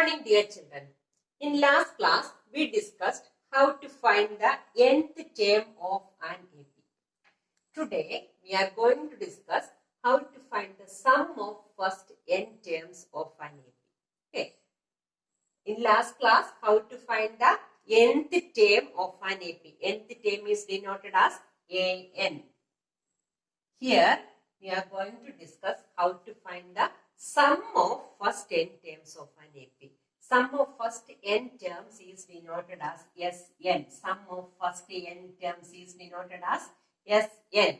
morning, dear children. In last class, we discussed how to find the nth term of an AP. Today, we are going to discuss how to find the sum of first n terms of an AP. Okay. In last class, how to find the nth term of an AP. Nth term is denoted as AN. Here, we are going to discuss how to find the sum of first n terms of an AP. Sum of first n terms is denoted as Sn. Sum of first n terms is denoted as Sn.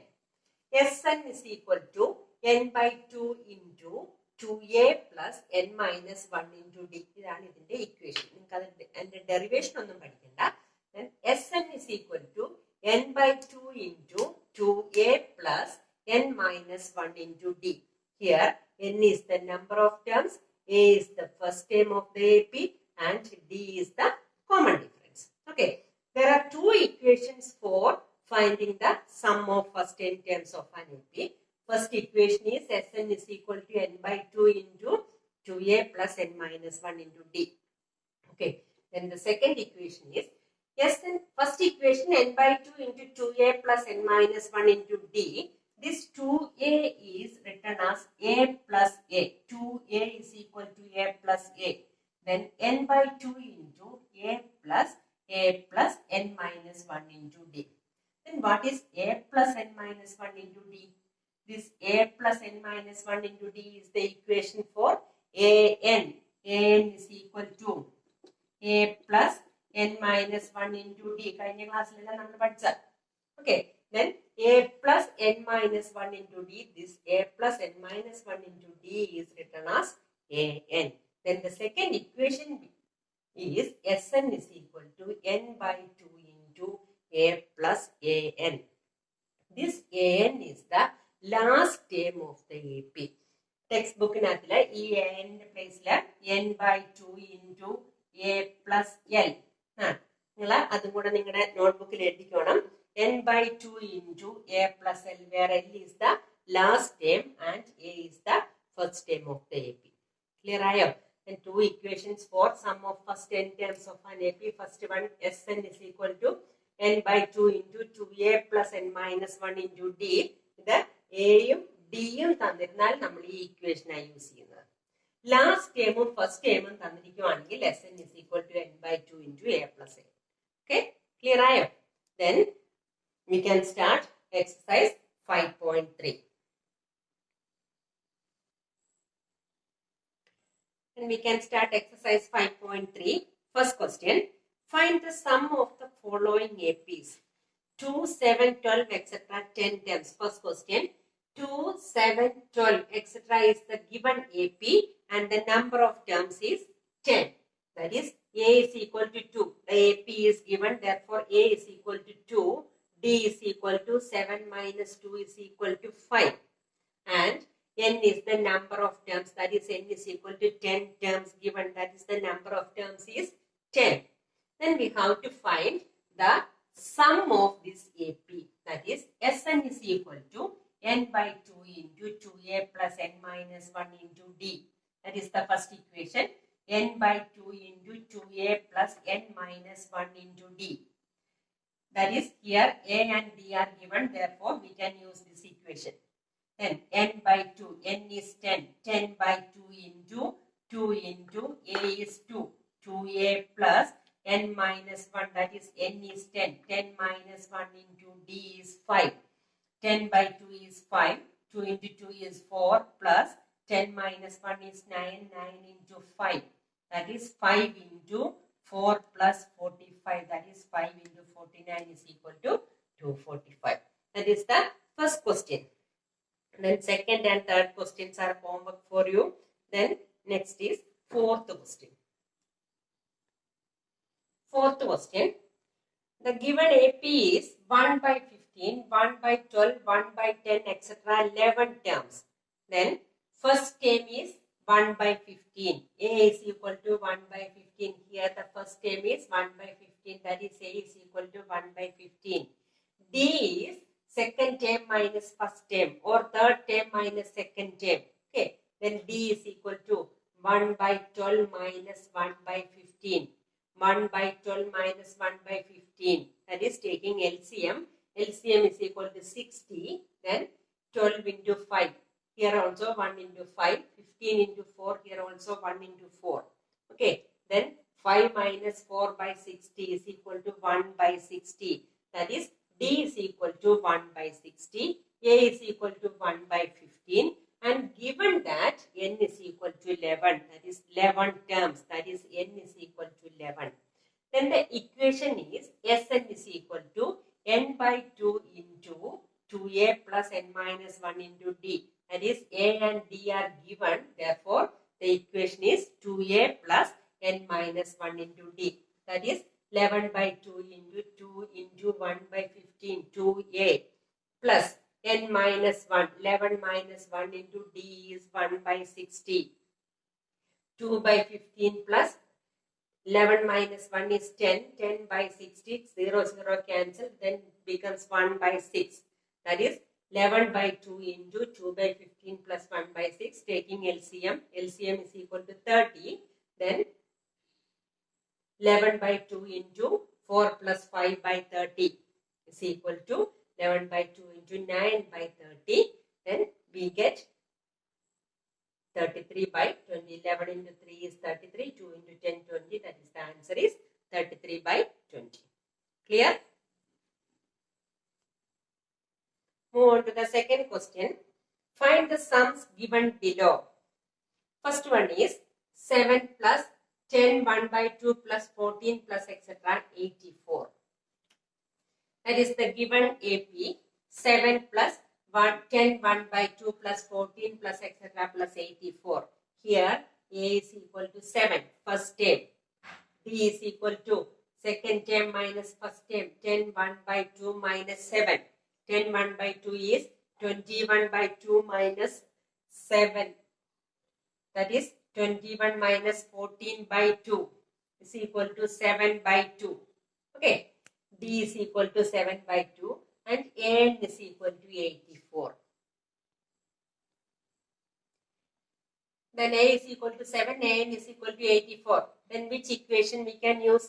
Sn is equal to n by 2 into 2a plus n minus 1 into d. ഇതാണ് ഇതിന്റെ equation. നിങ്ങൾക്ക് അതിന്റെ derivation ഒന്നും പഠിക്കണ്ട. Then Sn is equal to n by 2 into 2a plus n minus 1 into d. Here, n is the number of terms, a is the first term of the AP, and d is the common difference. Okay, there are two equations for finding the sum of first n terms of an AP. First equation is Sn is equal to n by 2 into 2a plus n minus 1 into d. Okay, then the second equation is Sn, first equation n by 2 into 2a plus n minus 1 into d. This 2a is written as a plus a. 2a is equal to a plus a. Then n by 2 into a plus n minus 1 into d. Then what is a plus n minus 1 into d? This a plus n minus 1 into d is the equation for an. An is equal to a plus n minus 1 into d. കഴിഞ്ഞ ക്ലാസ്സിലെല്ലാം നമ്മൾ പഠിച്ച. Okay, then a plus n minus 1 into d. This a plus n minus 1 into d is written as an. Then the second equation is Sn is equal to n by 2 into a plus an. This an is the last term of the AP. Textbook nathile ee an place la n by 2 into a plus l. നിങ്ങള് അതും കൂടെ നിങ്ങളുടെ നോട്ട്ബുക്കിൽ എഴുതിക്കണം. n by 2 into a plus l, where l is the last term and a is the first term of the AP. Clear ആയോ? And two equations for sum of first n terms of an AP. First one, Sn is equal to n by 2 into 2a plus n minus 1 into d. ഇത് എയും ഡിയും തന്നിരുന്നാൽ നമ്മൾ ഈ ഇക്വേഷനാണ് use ചെയ്യുന്നത്. Last ടേമും ഫസ്റ്റ് ടേമും തന്നിരിക്കുവാണെങ്കിൽ Sn is equal to n by 2 into a plus a. Okay, clear ആയോ? Then we can start exercise 5.3. And we can start exercise 5.3. First question, find the sum of the following APs. 2, 7, 12, etc. 10 terms. First question, 2, 7, 12, etc. is the given AP and the number of terms is 10. That is, A is equal to 2. The AP is given, therefore A is equal to 2. D is equal to 7 minus 2 is equal to 5. And n is the number of terms, that is n is equal to 10 terms given, that is the number of terms is 10. Then we have to find the sum of this AP, that is Sn is equal to n by 2 into 2a plus n minus 1 into d. That is the first equation, n by 2 into 2a plus n minus 1 into d. That is, here a and d are given, therefore we can use this equation. Then n by 2, n is 10, 10 by 2 into a is 2, 2a plus n minus 1, that is n is 10, 10 minus 1 into d is 5, 10 by 2 is 5, 2 into 2 is 4 plus 10 minus 1 is 9, 9 into 5, that is 5 into 4 plus 45, that is 5 into 49 is equal to 245. That is the first question. Then second and third questions are homework for you. Then next is fourth question. Fourth question, the given AP is 1 by 15, 1 by 12, 1 by 10, etc. 11 terms. Then first term is 1 by 15. A is equal to 1 by 15. Here the first term is 1 by 15. That is A is equal to 1 by 15. D is second term minus first term or third term minus second term. Okay. Then D is equal to 1 by 12 minus 1 by 15. 1 by 12 minus 1 by 15. That is taking LCM. LCM is equal to 60. Then 12 into 5. Here also 1 into 5. 15 into 4. Here also 1 into 4. Okay. Then 5 minus 4 by 60 is equal to 1 by 60. That is D is equal to 1 by 60. A is equal to 1 by 15. And given that n is equal to 11, that is 11 terms, that is n is equal to 11. Then the equation is Sn is equal to n by 2 into 2a plus n minus 1 into d. That is a and d are given. Therefore, the equation is 2a plus n minus 1 into d. That is 11 by 2 into 2 into 1 by 15, 2a plus n minus 1. 11 minus 1 into d is 1 by 60. 2 by 15 plus 11 minus 1 is 10. 10 by 60, 0, 0 cancel. Then becomes 1 by 6. That is 11 by 2 into 2 by 15 plus 1 by 6. Taking LCM. LCM is equal to 30. Then 11 by 2 into 4 plus 5 by 30 is equal to 11 by 2 into 9 by 30. Then we get 33 by 20. 11 into 3 is 33. 2 into 10, 20. That is the answer is 33 by 20. Clear? Move on to the second question. Find the sums given below. First one is 7 plus 10, 1 by 2 plus 14 plus etc. 84. That is the given AP. 7 plus 10, 1 by 2 plus 14 plus etc. plus 84. Here A is equal to 7, first term. B is equal to second term minus first term. 10, 1 by 2 minus 7. 10, 1 by 2 is 21 by 2 minus 7. That is 21 minus 14 by 2 is equal to 7 by 2. Okay. D is equal to 7 by 2 and N is equal to 84. Then A is equal to 7, N is equal to 84. Then which equation we can use?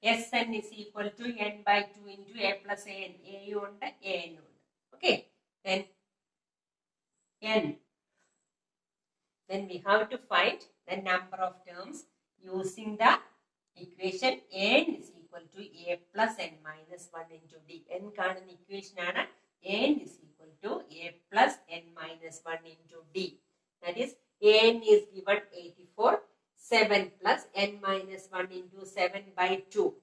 Sn is equal to n by 2 into A plus An. A und An und. Okay. Then N. Then we have to find the number of terms using the equation N is equal to A plus N minus 1 into D. N കാണുന്ന equation ആണ് N is equal to A plus N minus 1 into D. That is N is given 84. 7 plus N minus 1 into 7 by 2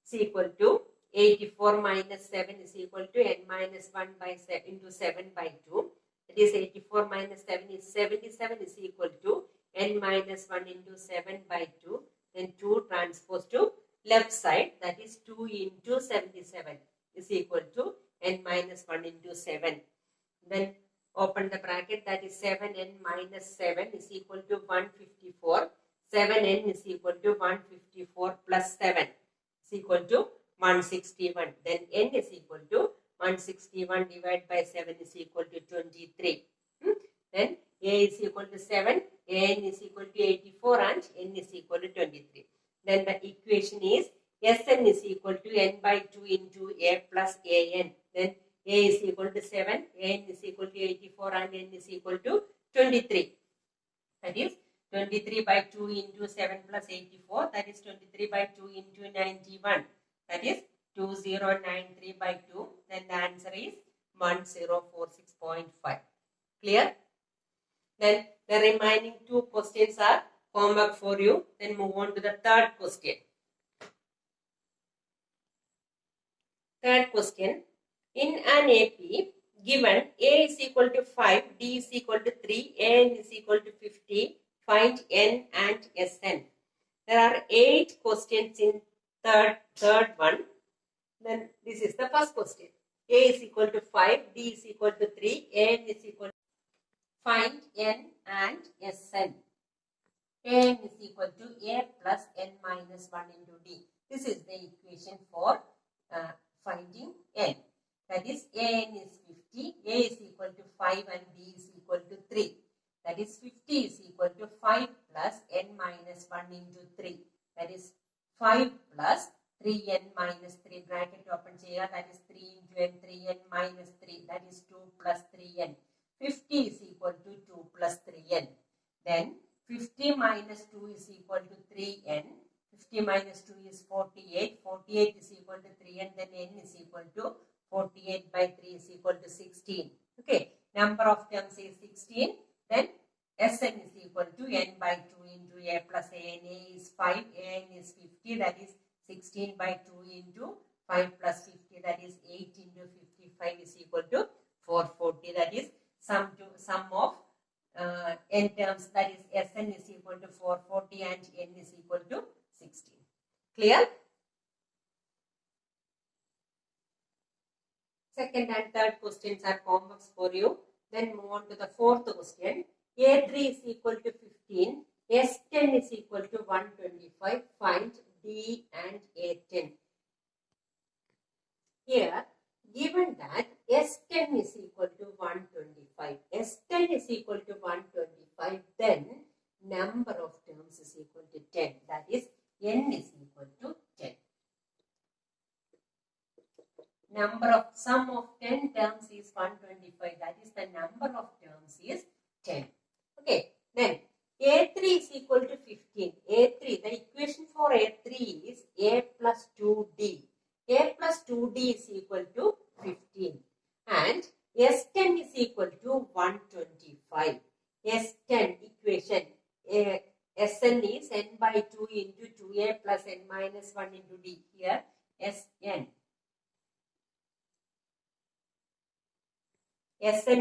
is equal to 84 minus 7 is equal to N minus 1 by 7 into 7 by 2. That is 84 minus 7 is 77 is equal to N minus 1 into 7 by 2. Then 2 transpose to left side, that is 2 into 77 is equal to N minus 1 into 7. Then open the bracket, that is 7N minus 7 is equal to 154. 7N is equal to 154 plus 7 is equal to 161. Then N is equal to 161 divided by 7 is equal to 23. Then A is equal to 7, N is equal to 84 and N is equal to 23. Then the equation is Sn is equal to n by 2 into A plus An. Then A is equal to 7, N is equal to 84 and N is equal to 23. That is 23 by 2 into 7 plus 84. That is 23 by 2 into 91. That is 2093 by 2. Then the answer is 1046.5. Clear? Then the remaining 2 questions are homework for you. Then move on to the third question. Third question. In an AP, given A is equal to 5, D is equal to 3, N is equal to 50, find N and Sn. There are 8 questions in third one. Then this is the first question. A is equal to 5, D is equal to 3, N is equal to find N and Sn. N is equal to A plus N minus 1 into D. This is the equation for finding N. That is, N is 50, A is equal to 5 and D is equal to 3. That is 50 is equal to 5 plus n minus 1 into 3. That is 5 plus 3n minus 3 bracket open cheyya. That is 3 into n, 3n minus 3. That is 2 plus 3n. 50 is equal to 2 plus 3n. Then 50 minus 2 is equal to 3n. 50 minus 2 is 48. 48 is equal to 3n. Then n is equal to 48 by 3 is equal to 16. Okay. Number of terms is 16. Then Sn is equal to n by 2 into a plus an. A is 5. An is 50. That is 16 by 2 into 5 plus 50. That is 8 into 55 is equal to 440. That is sum of n terms. That is Sn is equal to 440 and n is equal to 16. Clear? Second and third questions are complex for you. Then move on to the fourth question. A3 is equal to 15. S10 is equal to 125. Find D and A10. Here, given that S10 is equal to 125. S10 is equal to 125. Then number of terms is equal to 10. That is, n is equal to 10. Sum of 10 terms is 125. That is, the number of terms is 10. Okay. Then A3 is equal to 15. A3, the equation for A3 is A plus 2D. A plus 2D is equal to 15. And S10 is equal to 125. S10 equation, Sn is n by 2 into 2a plus n minus 1 into d. Here, Sn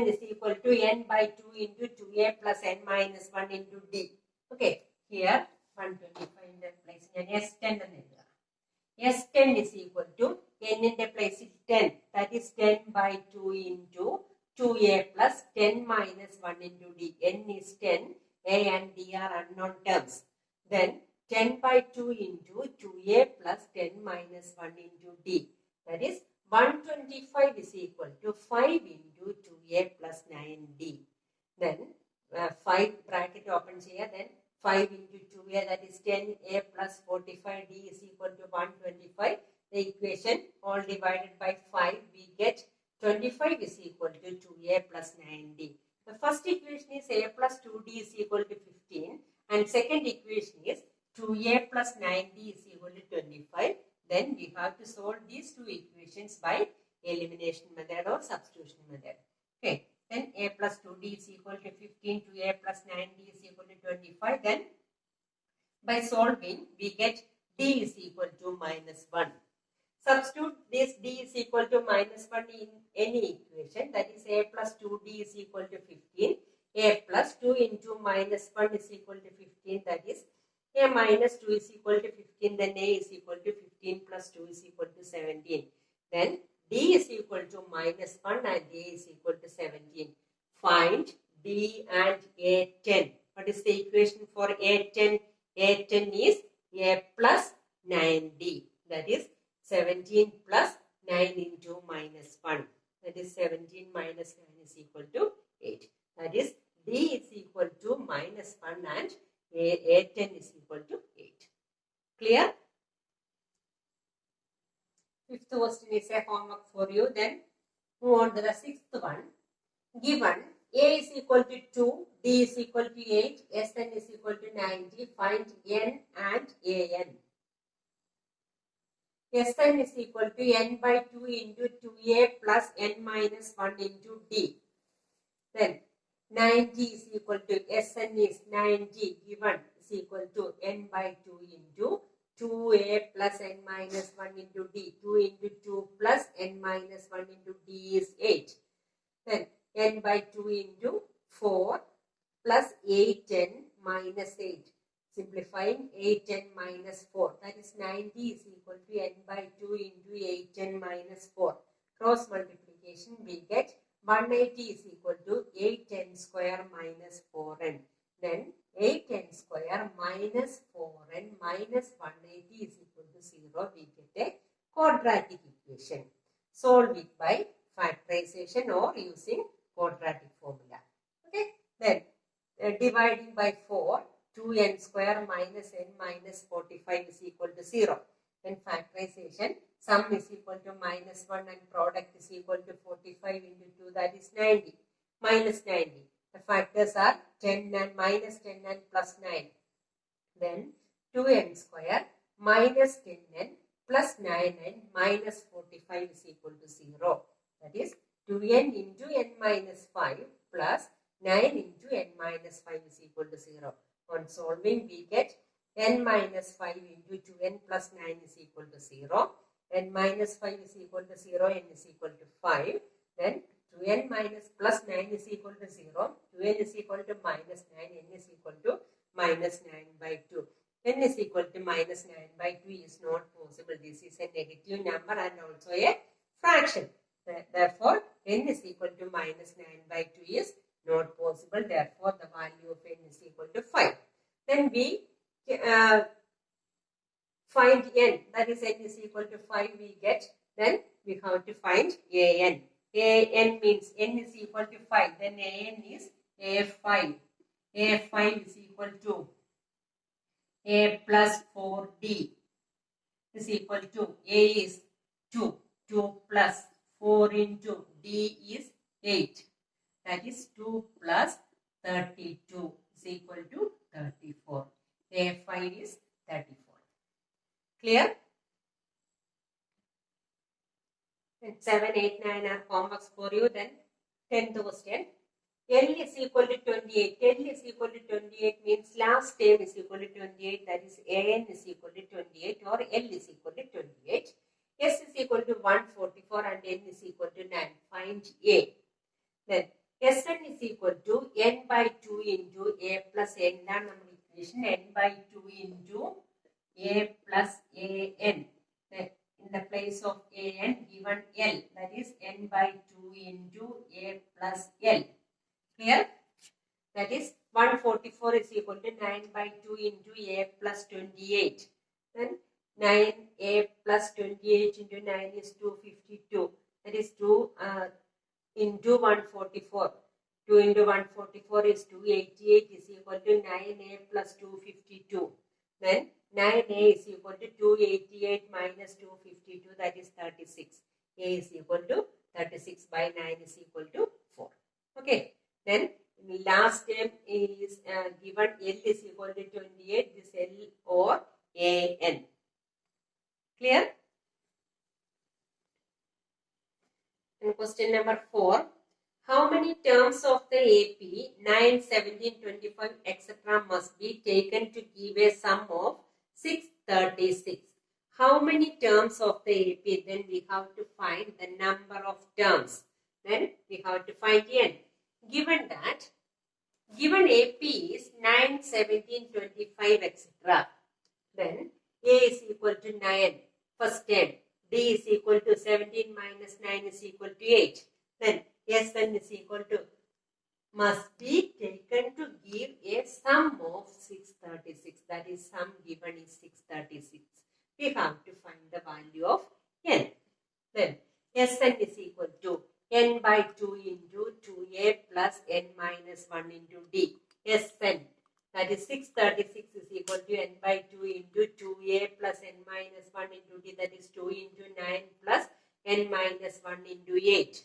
is equal to n by 2 into 2a plus n minus 1 into d. Okay, here 125 in the place in S10 and S10 is equal to n in the place is 10. That is 10 by 2 into 2a plus 10 minus 1 into d. N is 10. A and d are unknown terms. Then 10 by 2 into 2a plus 10 minus 1 into d. That is 125 is equal to 5 into 2a plus 9d. Then 5 bracket opens here. Then 5 into 2a, that is 10a plus 45d is equal to 125. The equation all divided by 5, we get 25 is equal to 2a plus 9d. The first equation is a plus 2d is equal to 15. And second equation is 2a plus 9d is equal to 25. Then we have to solve these two equations by elimination method or substitution method. Okay. Then a plus 2d is equal to 15 to a plus 9d is equal to 25. Then by solving, we get d is equal to minus 1. Substitute this d is equal to minus 1 in any equation. That is a plus 2d is equal to 15. A plus 2 into minus 1 is equal to 15. That is a minus 2 is equal to 15. Then a is equal to 15 plus 2 is equal to 17. Then d is equal to minus 1 and a is equal to 17. Find d and a10. What is the equation for a10? A10 is a plus 9d. That is 17 plus 9 into minus 1. That is 17 minus 9 is equal to 8. That is d is equal to minus 1 and a10 is equal to 8. Clear? Fifth question is a homework for you. Then move on to the sixth one. Given a is equal to 2, d is equal to 8, Sn is equal to 90. Find n and an. Sn is equal to n by 2 into 2a plus n minus 1 into d. Then 90 is equal to Sn is 90 given is equal to n by 2 into 2a plus n minus 1 into d. 2 into 2 plus n minus 1 into d is 8. Then n by 2 into 4 plus 8n minus 8. Simplifying 8n minus 4. That is 90 is equal to n by 2 into 8n minus 4. Cross multiplication we get 180 is equal to 8n square minus 4n. Then 8n square minus 4n minus 180 is equal to 0. We get a quadratic equation. Solve it by factorization or using quadratic formula. Okay. Then dividing by 4, 2n square minus n minus 45 is equal to 0. Then factorization, sum is equal to minus 1 and product is equal to 45 into 2, that is 90. Minus 90. The factors are 10 and minus 10 and plus 9. Then 2n square minus 10n plus 9n minus 45 is equal to 0. That is 2n into n minus 5 plus 9 into n minus 5 is equal to 0. On solving, we get n minus 5 into 2n plus 9 is equal to 0. N minus 5 is equal to 0, n is equal to 5. Then 2n minus plus 9 is equal to 0. 2n is equal to minus 9, n is equal to minus 9 by 2. N is equal to minus 9 by 2 is not possible. This is a negative number and also a fraction. Therefore, n is equal to minus 9 by 2 is not possible. Therefore, the value of n is equal to 5. Then we find n, that is n is equal to 5 we get. Then we have to find an. An means n is equal to 5. Then an is a5. a5 is equal to a plus 4d is equal to a is 2. 2 plus 4 into d is 8. That is 2 plus 32 is equal to 34. A5 is 34. Clear? And 7, 8, 9 are homeworks for you. Then 10th question. L is equal to 28. L is equal to 28 means last term is equal to 28. That is An is equal to 28 or L is equal to 28. S is equal to 144 and N is equal to 9. Find A. Then Sn is equal to n by 2 into a plus n. Equation n by 2 into a plus an. In the place of an given L, that is n by 2 into a plus L. Clear? That is 144 is equal to 9 by 2 into a plus 28. Then 9a plus 28 into 9 is 252. That is 2 into 144. 2 into 144 is 288 is equal to 9a plus 252. Then 9a is equal to 288 minus 252, that is 36. A is equal to 36 by 9 is equal to 4. Okay. Then last term is given L is equal to 28. This L or An. Clear? And question number 4. How many terms of the AP 9, 17, 25, etc. must be taken to give a sum of 636? How many terms of the AP? Then we have to find the number of terms. Then we have to find n. Given that, given AP is 9, 17, 25, etc. Then A is equal to 9, first term. D is equal to 17 minus 9 is equal to 8. Then Sn is equal to, must be taken to give a sum of 636. That is, sum given is 636. We have to find the value of n. Then Sn is equal to n by 2 into 2a plus n minus 1 into d. Sn, that is 636 is equal to n by 2 into 2a plus n minus 1 into d. That is 2 into 9 plus n minus 1 into 8.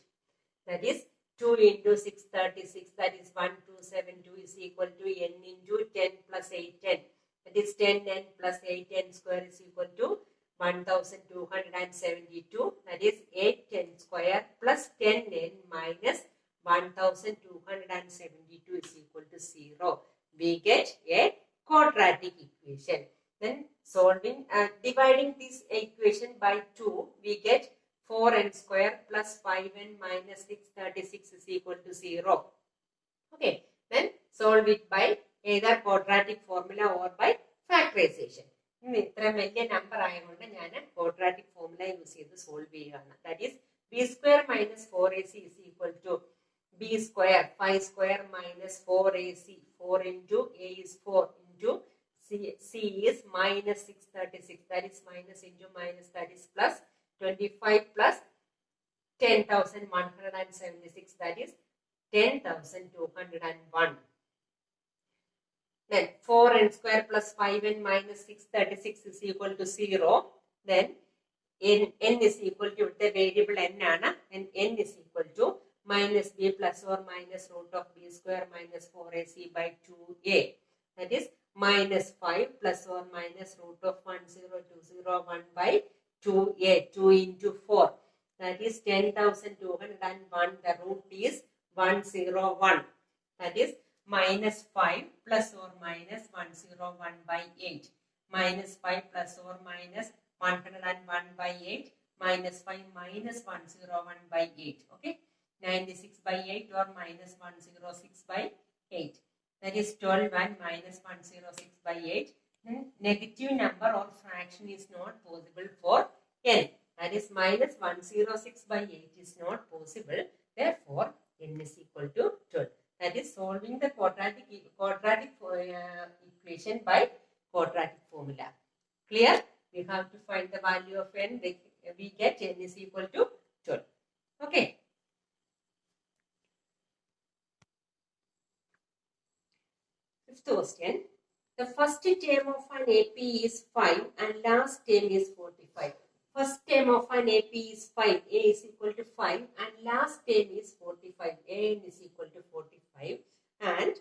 That is 2 into 636. That is 1272 is equal to n into 10 plus 8n. That is 10n plus 8n square is equal to 1272. That is 8n square plus 10n minus 1272 is equal to 0. We get a quadratic equation. Then solving, dividing this equation by 2, we get 4n square plus 5n minus 636 is equal to 0. Okay. Then solve it by either quadratic formula or by factorization. ഇത്ര വലിയ number ആയതുകൊണ്ട് ഞാൻ quadratic formula use ചെയ്ത് solve ചെയ്യുകയാണ്. That is B square minus 4ac is equal to B square 5 square minus 4ac. 4 into a is 4 into c is minus 636. That is minus into minus, that is plus 25 plus 10,176. That is 10,201. Then 4n square plus 5n minus 636 is equal to 0. Then n is equal to the variable n and n is equal to minus b plus or minus root of b square minus 4ac by 2a. That is minus 5 plus or minus root of 10201 by 2a. 2 into 4. That is 10,201. The root is 101. That is minus 5 plus or minus 101 by 8. Minus 5 plus or minus 101 by 8 minus 5 minus 101 by 8. Okay. 96 by 8 or minus 106 by 8. That is 12 and minus 106 by 8. Then negative number or fraction is not possible for n. That is minus 106 by 8 is not possible. Therefore, n is equal to 12. That is solving the quadratic equation by quadratic formula. Clear? We have to find the value of n. We get n is equal to 12. Okay. Fifth question. The first term of an AP is 5 and last term is 45. First term of an AP is 5. A is equal to 5 and last term is 45. A is equal to 45 and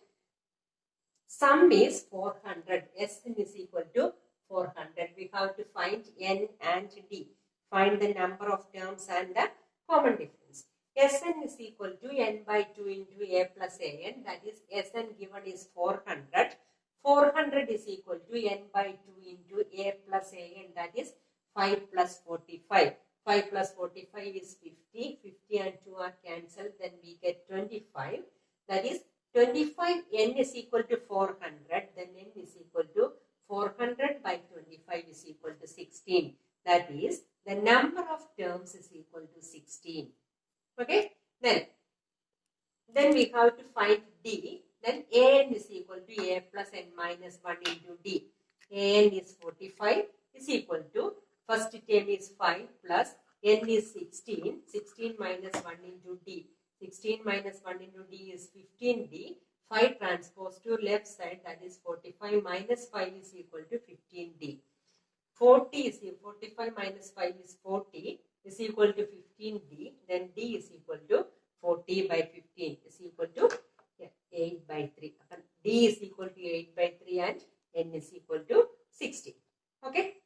sum is 400. Sn is equal to 400. We have to find n and d. Find the number of terms and the common difference. Sn is equal to n by 2 into a plus an. That is Sn given is 400. 400 is equal to n by 2 into a plus an. That is 5 plus 45. 5 plus 45 is 50. 50 and 2 are cancelled. Then we get 25. That is 25. N is equal to 400. Then n is equal to 400 by 25 is equal to 16. That is the number of terms is equal to 16. Okay. Then we have to find d. Then an is equal to a plus n minus 1 into d. An is 45 is equal to first term is 5 plus n is 16. 16 minus 1 into d. 16 minus 1 into d is 15d. 5 transpose to left side, that is 45 minus 5 is equal to 15d. 45 minus 5 is 40 is equal to 15d. Then d is equal to 40 by 15 is equal to 8 by 3. D is equal to 8 by 3 and n is equal to 16. Okay.